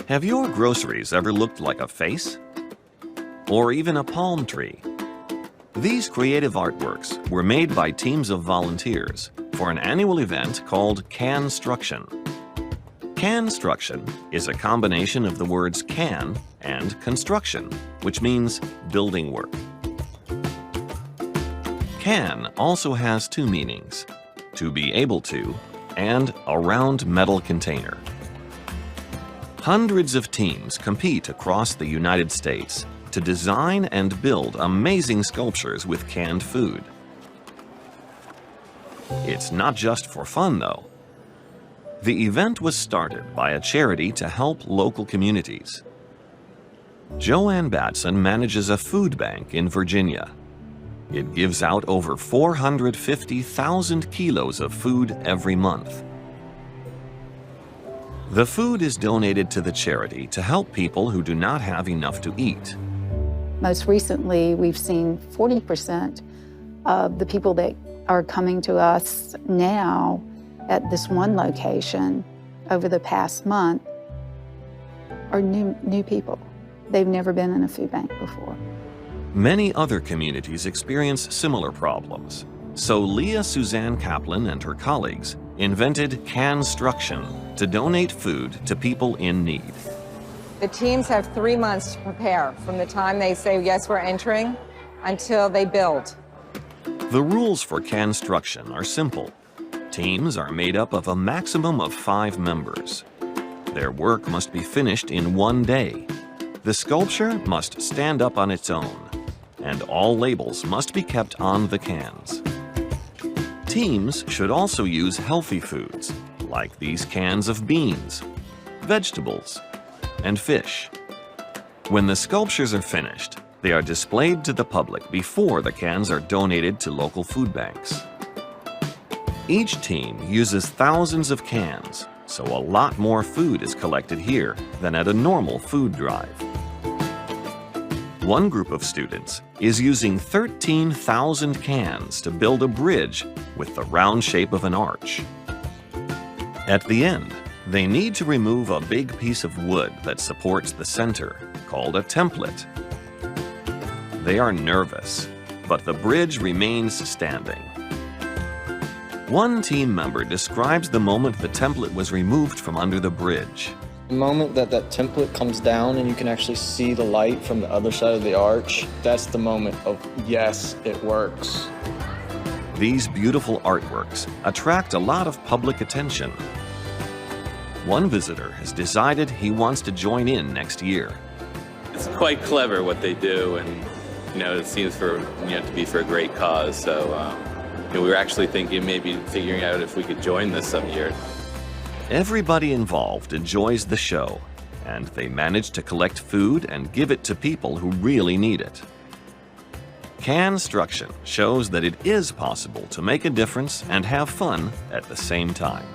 Have your groceries ever looked like a face? Or even a palm tree? These creative artworks were made by teams of volunteers for an annual event called Canstruction. Canstruction is a combination of the words can and construction, which means building work. Can also has two meanings: to be able to and a round metal container. Hundreds of teams compete across the United States to design and build amazing sculptures with canned food. It's not just for fun, though. The event was started by a charity to help local communities. Joanne Batson manages a food bank in Virginia. It gives out over 450,000 kilos of food every month. The food is donated to the charity to help people who do not have enough to eat. Most recently, we've seen 40% of the people that are coming to us now at this one location over the past month are new people. They've never been in a food bank before. Many other communities experience similar problems. So Leah Suzanne Kaplan and her colleagues invented Canstruction to donate food to people in need. The teams have 3 months to prepare from the time they say, yes, we're entering, until they build. The rules for Canstruction are simple. Teams are made up of a maximum of 5 members. Their work must be finished in 1 day. The sculpture must stand up on its own, and all labels must be kept on the cans. Teams should also use healthy foods, like these cans of beans, vegetables, and fish. When the sculptures are finished, they are displayed to the public before the cans are donated to local food banks. Each team uses thousands of cans, so a lot more food is collected here than at a normal food drive. One group of students is using 13,000 cans to build a bridge with the round shape of an arch. At the end, they need to remove a big piece of wood that supports the center, called a template. They are nervous, but the bridge remains standing. One team member describes the moment the template was removed from under the bridge. The moment that template comes down and you can actually see the light from the other side of the arch, that's the moment of, yes, it works. These beautiful artworks attract a lot of public attention. One visitor has decided he wants to join in next year. It's quite clever what they do, and it seems to be for a great cause. So we were actually thinking maybe figuring out if we could join this some year. Everybody involved enjoys the show, and they manage to collect food and give it to people who really need it. Canstruction shows that it is possible to make a difference and have fun at the same time.